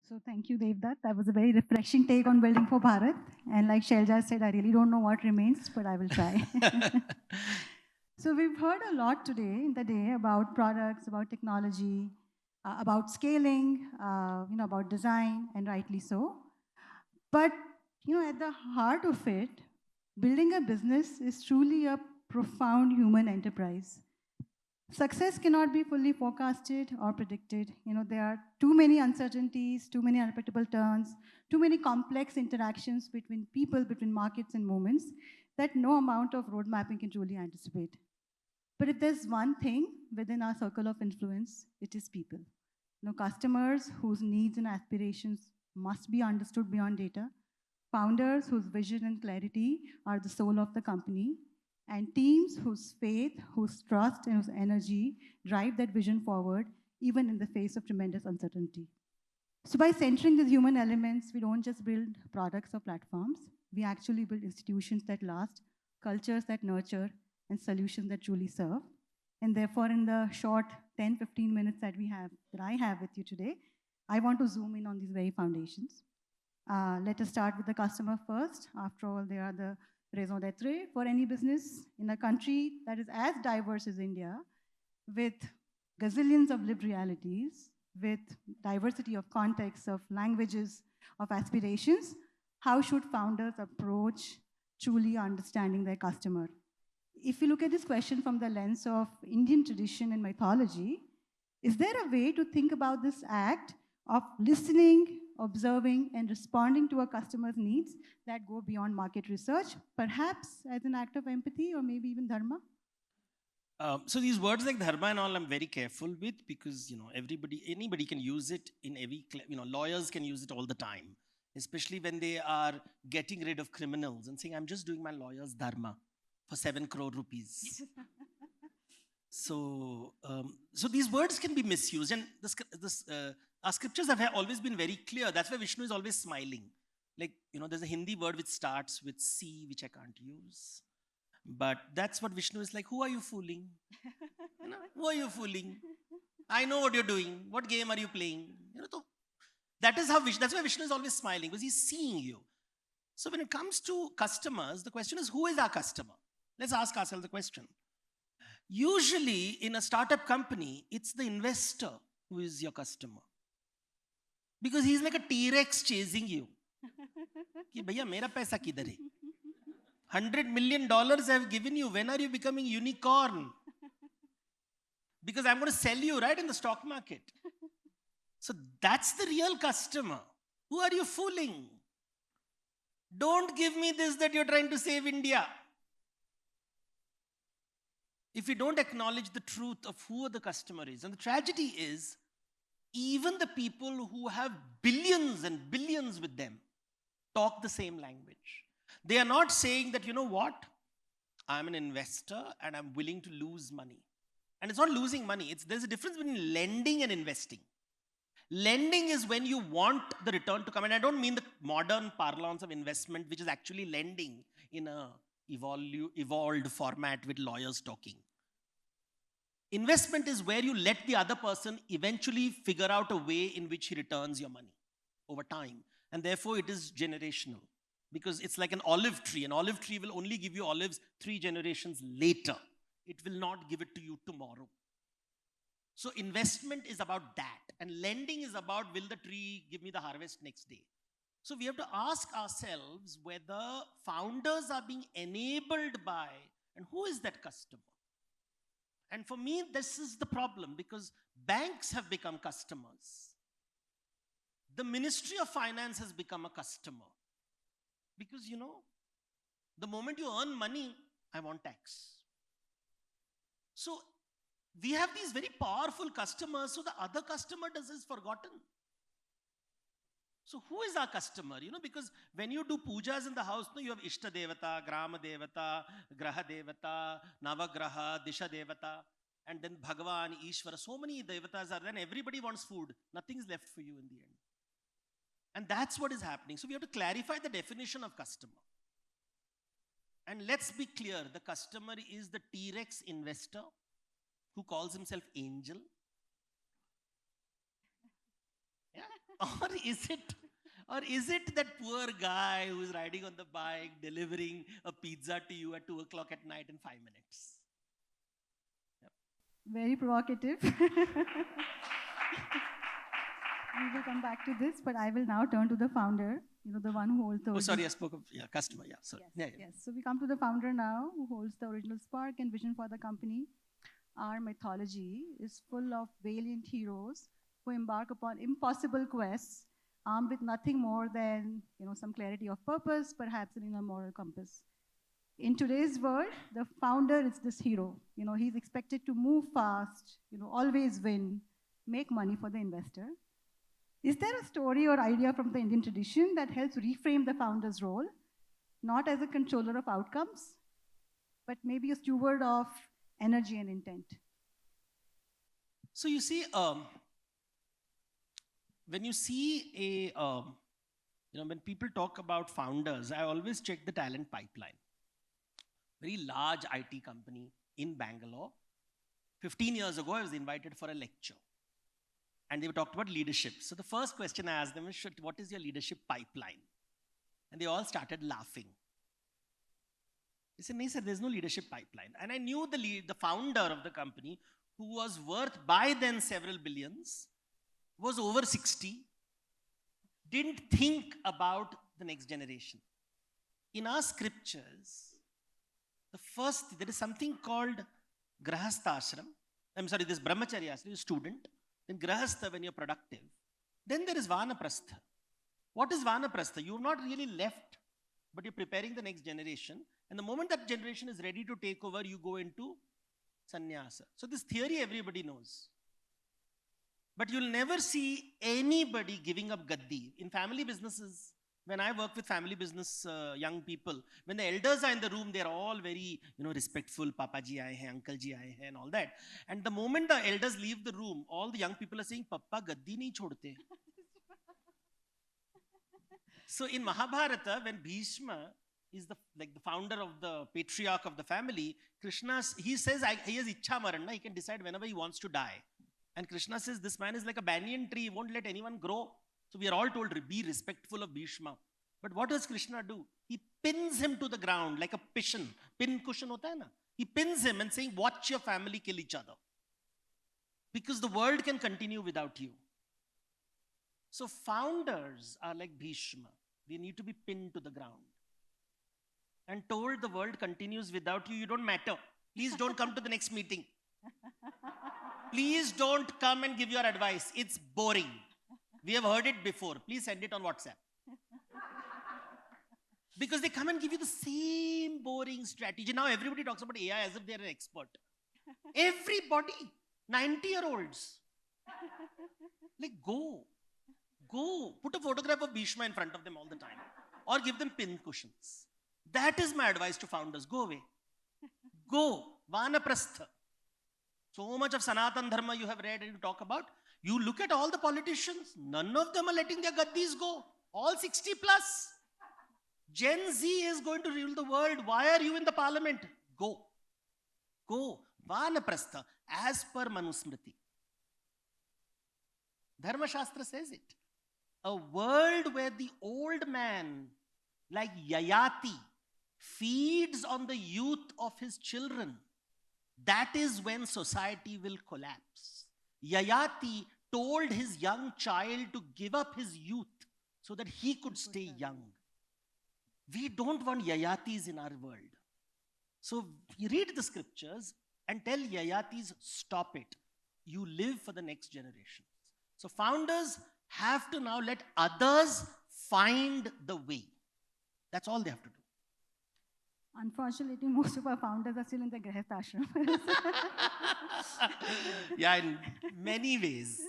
So thank you, Devdutt. That was a very refreshing take on building for Bharat. And like Shelja said, I really don't know what remains, but I will try. So we've heard a lot today in the day about products, about technology, about scaling, about design, and rightly so. But at the heart of it, building a business is truly a profound human enterprise. Success cannot be fully forecasted or predicted. There are too many uncertainties, too many unpredictable turns, too many complex interactions between people, between markets and moments that no amount of road mapping can truly anticipate. But if there's one thing within our circle of influence, it is people. Customers whose needs and aspirations must be understood beyond data, founders whose vision and clarity are the soul of the company, and teams whose faith, whose trust, and whose energy drive that vision forward, even in the face of tremendous uncertainty. So, by centering these human elements, we don't just build products or platforms, we actually build institutions that last, cultures that nurture, and solutions that truly serve. And therefore, in the short 10-15 minutes that I have with you today, I want to zoom in on these very foundations. Let us start with the customer first. After all, they are the raison d'etre for any business in a country that is as diverse as India, with gazillions of lived realities, with diversity of contexts, of languages, of aspirations. How should founders approach truly understanding their customer? If you look at this question from the lens of Indian tradition and mythology, is there a way to think about this act of listening, observing, and responding to a customer's needs that go beyond market research, perhaps as an act of empathy or maybe even dharma? So these words like dharma and all, I'm very careful with because anybody can use it in every. Lawyers can use it all the time, especially when they are getting rid of criminals and saying, "I'm just doing my lawyer's dharma for 7 crore rupees." So these words can be misused, and our scriptures have always been very clear. That's why Vishnu is always smiling. Like there's a Hindi word which starts with "C," which I can't use. But that's what Vishnu is like. Who are you fooling? Who are you fooling? I know what you're doing. What game are you playing? That's why Vishnu is always smiling, because he's seeing you. So when it comes to customers, the question is, who is our customer? Let's ask ourselves the question. Usually in a startup company, it's the investor who is your customer. Because he's like a T-Rex chasing you. Ki bhaiya, mera paisa kidhar hai? $100 million I have given you. When are you becoming unicorn? Because I'm going to sell you right in the stock market. So that's the real customer. Who are you fooling? Don't give me this that you're trying to save India. If we don't acknowledge the truth of who the customer is, and the tragedy is, even the people who have billions and billions with them talk the same language. They are not saying that, I'm an investor and I'm willing to lose money. And it's not losing money. There's a difference between lending and investing. Lending is when you want the return to come. And I don't mean the modern parlance of investment, which is actually lending in a evolved format with lawyers talking. Investment is where you let the other person eventually figure out a way in which he returns your money over time. And therefore, it is generational. Because it's like an olive tree. An olive tree will only give you olives 3 generations later. It will not give it to you tomorrow. So investment is about that. And lending is about, will the tree give me the harvest next day? So we have to ask ourselves whether founders are being enabled by, and who is that customer? And for me, this is the problem, because banks have become customers. The Ministry of Finance has become a customer. Because, the moment you earn money, I want tax. So we have these very powerful customers, so the other customer is forgotten. So who is our customer? Because when you do pujas in the house, you have Ishta Devata, Grama Devata, Graha Devata, Navagraha, Disha Devata, and then Bhagavan, Ishvara. So many devatas are there, and everybody wants food. Nothing is left for you in the end. And that's what is happening. So we have to clarify the definition of customer. And let's be clear, the customer is the T-Rex investor who calls himself angel. Yeah? Or is it that poor guy who's riding on the bike, delivering a pizza to you at 2 o'clock at night in 5 minutes? Very provocative. We will come back to this, but I will now turn to the founder, the one who holds the Oh, sorry, I original. spoke of customer. Yeah, sorry. Yes, Yeah. yes. So we come to the founder now, who holds the original spark and vision for the company. Our mythology is full of valiant heroes who embark upon impossible quests, armed with nothing more than some clarity of purpose, perhaps in a moral compass. In today's world, the founder is this hero. He's expected to move fast, always win, make money for the investor. Is there a story or idea from the Indian tradition that helps reframe the founder's role, not as a controller of outcomes, but maybe a steward of energy and intent? So you see, when you see when people talk about founders, I always check the talent pipeline. Very large IT company in Bangalore. 15 years ago, I was invited for a lecture. And they talked about leadership. So the first question I asked them is, what is your leadership pipeline? And they all started laughing. They said, no, sir, there's no leadership pipeline. And I knew the founder of the company, who was worth by then several billions, was over 60, didn't think about the next generation. In our scriptures, there is something called Grahastha Ashram. I'm sorry, this Brahmacharya Ashram, student. Then Grahastha when you're productive. Then there is Vanaprastha. What is Vanaprastha? You've not really left, but you're preparing the next generation. And the moment that generation is ready to take over, you go into sannyasa. So this theory everybody knows. But you'll never see anybody giving up gaddi. In family businesses, when I work with family business young people, when the elders are in the room, they're all very respectful. Papa ji aaye hain, uncle ji aaye hain, and all that. And the moment the elders leave the room, all the young people are saying, Papa gaddi nahi chodte. So in Mahabharata, when Bhishma is the founder of the patriarch of the family, Krishna, he says he has ichha marana, he can decide whenever he wants to die. And Krishna says this man is like a banyan tree, he won't let anyone grow. So we are all told, be respectful of Bhishma. But what does Krishna do? He pins him to the ground like a pishan. Pin cushion hota hai na? He pins him and saying, watch your family kill each other. Because the world can continue without you. So founders are like Bhishma. They need to be pinned to the ground. And told the world continues without you, you don't matter. Please don't come to the next meeting. Please don't come and give your advice. It's boring. We have heard it before. Please send it on WhatsApp. Because they come and give you the same boring strategy. Now everybody talks about AI as if they're an expert. Everybody. 90-year-olds. Like, go. Put a photograph of Bhishma in front of them all the time. Or give them pin cushions. That is my advice to founders. Go away. Go. Vanaprastha. So much of Sanatan Dharma you have read and you talk about. You look at all the politicians, none of them are letting their gaddis go. All 60 plus. Gen Z is going to rule the world. Why are you in the parliament? Go. Vanaprastha, as per Manusmriti. Dharma Shastra says it. A world where the old man, like Yayati, feeds on the youth of his children. That is when society will collapse. Yayati told his young child to give up his youth so that he could stay young. We don't want Yayatis in our world. So you read the scriptures and tell Yayatis, stop it. You live for the next generation. So founders have to now let others find the way. That's all they have to do. Unfortunately, most of our founders are still in the Grahastha Ashram. Yeah, in many ways.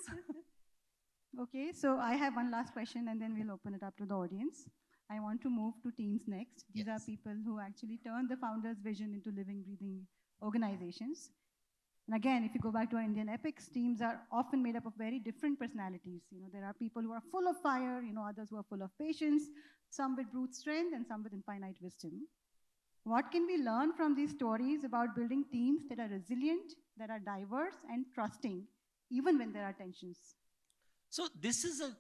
Okay, so I have one last question and then we'll open it up to the audience. I want to move to teams next. These are people who actually turn the founder's vision into living, breathing organizations. And again, if you go back to our Indian epics, teams are often made up of very different personalities. There are people who are full of fire, others who are full of patience, some with brute strength and some with infinite wisdom. What can we learn from these stories about building teams that are resilient, that are diverse and trusting, even when there are tensions? So this is a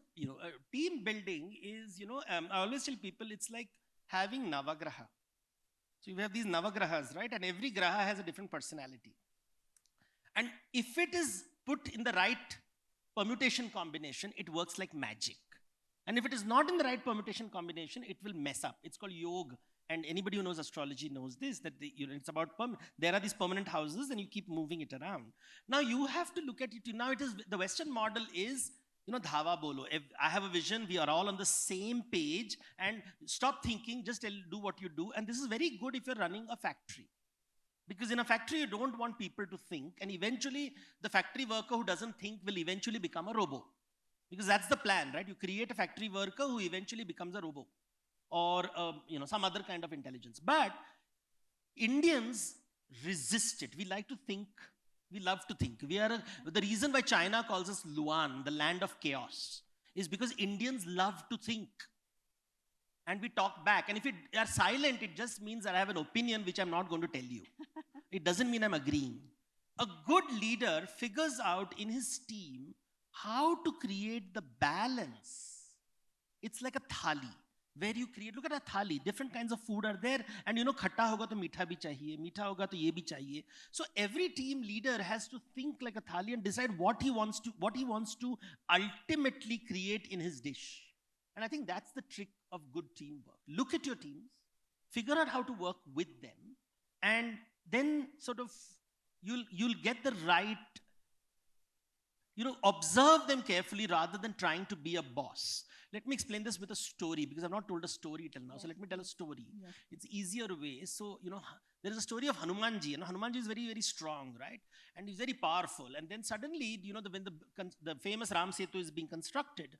team building is I always tell people it's like having Navagraha. So you have these Navagrahas, right? And every Graha has a different personality. And if it is put in the right permutation combination, it works like magic. And if it is not in the right permutation combination, it will mess up. It's called yoga. And anybody who knows astrology knows this, that it's about there are these permanent houses and you keep moving it around. Now you have to look at it. Now it is, the Western model is, dhava bolo. If I have a vision, we are all on the same page, and stop thinking, just do what you do. And this is very good if you're running a factory. Because in a factory, you don't want people to think, and eventually the factory worker who doesn't think will eventually become a robo. Because that's the plan, right? You create a factory worker who eventually becomes a robo or some other kind of intelligence. But Indians resist it. We like to think. We love to think. The reason why China calls us Luan, the land of chaos, is because Indians love to think. And we talk back. And if we are silent, it just means that I have an opinion which I'm not going to tell you. It doesn't mean I'm agreeing. A good leader figures out in his team how to create the balance. It's like a thali, where you create, look at a thali, different kinds of food are there, and khatta hoga to meetha bhi chahiye, meetha hoga to ye bhi chahiye. So every team leader has to think like a thali and decide what he wants to ultimately create in his dish. And I think that's the trick of good teamwork. Look at your teams, figure out how to work with them, and then sort of you'll get the right, observe them carefully rather than trying to be a boss. Let me explain this with a story, because I've not told a story till now. Yes. So let me tell a story. Yes. It's easier way. So, there is a story of Hanumanji. Hanumanji is very, very strong, right? And he's very powerful. And then suddenly, when the famous Ram Setu is being constructed,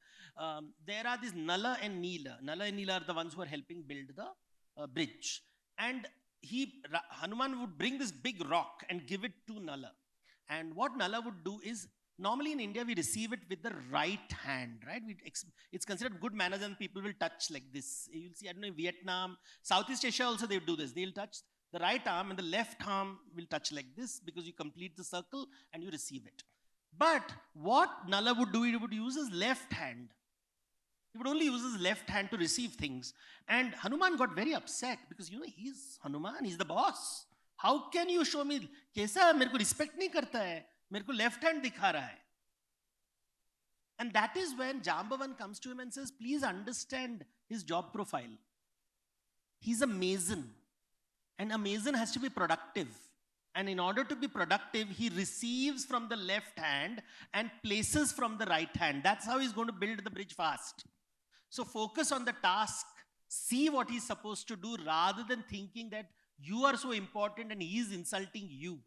there are these Nala and Neela. Nala and Neela are the ones who are helping build the bridge. And Hanuman would bring this big rock and give it to Nala. And what Nala would do is, normally in India, we receive it with the right hand, right? It's considered good manners and people will touch like this. You'll see, I don't know, in Vietnam, Southeast Asia also they do this. They'll touch the right arm and the left arm will touch like this, because you complete the circle and you receive it. But what Nala would do, he would use his left hand. He would only use his left hand to receive things. And Hanuman got very upset because, he's Hanuman, he's the boss. How can you show me, kaisa mere ko respect nahi karta hai? Mere ko left hand dikha raha hai. And that is when Jambavan comes to him and says, please understand his job profile. He's a mason. And a mason has to be productive. And in order to be productive, he receives from the left hand and places from the right hand. That's how he's going to build the bridge fast. So focus on the task. See what he's supposed to do rather than thinking that you are so important and he is insulting you.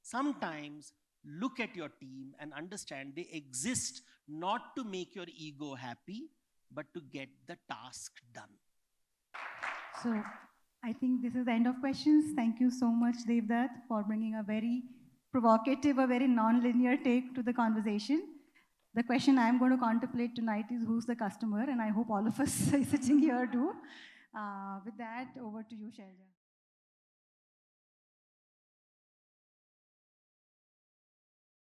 Sometimes look at your team and understand they exist not to make your ego happy, but to get the task done. So I think this is the end of questions. Thank you so much, Devdutt, for bringing a very provocative, a very non-linear take to the conversation. The question I'm going to contemplate tonight is who's the customer, and I hope all of us sitting here do. With that, over to you, Shailja.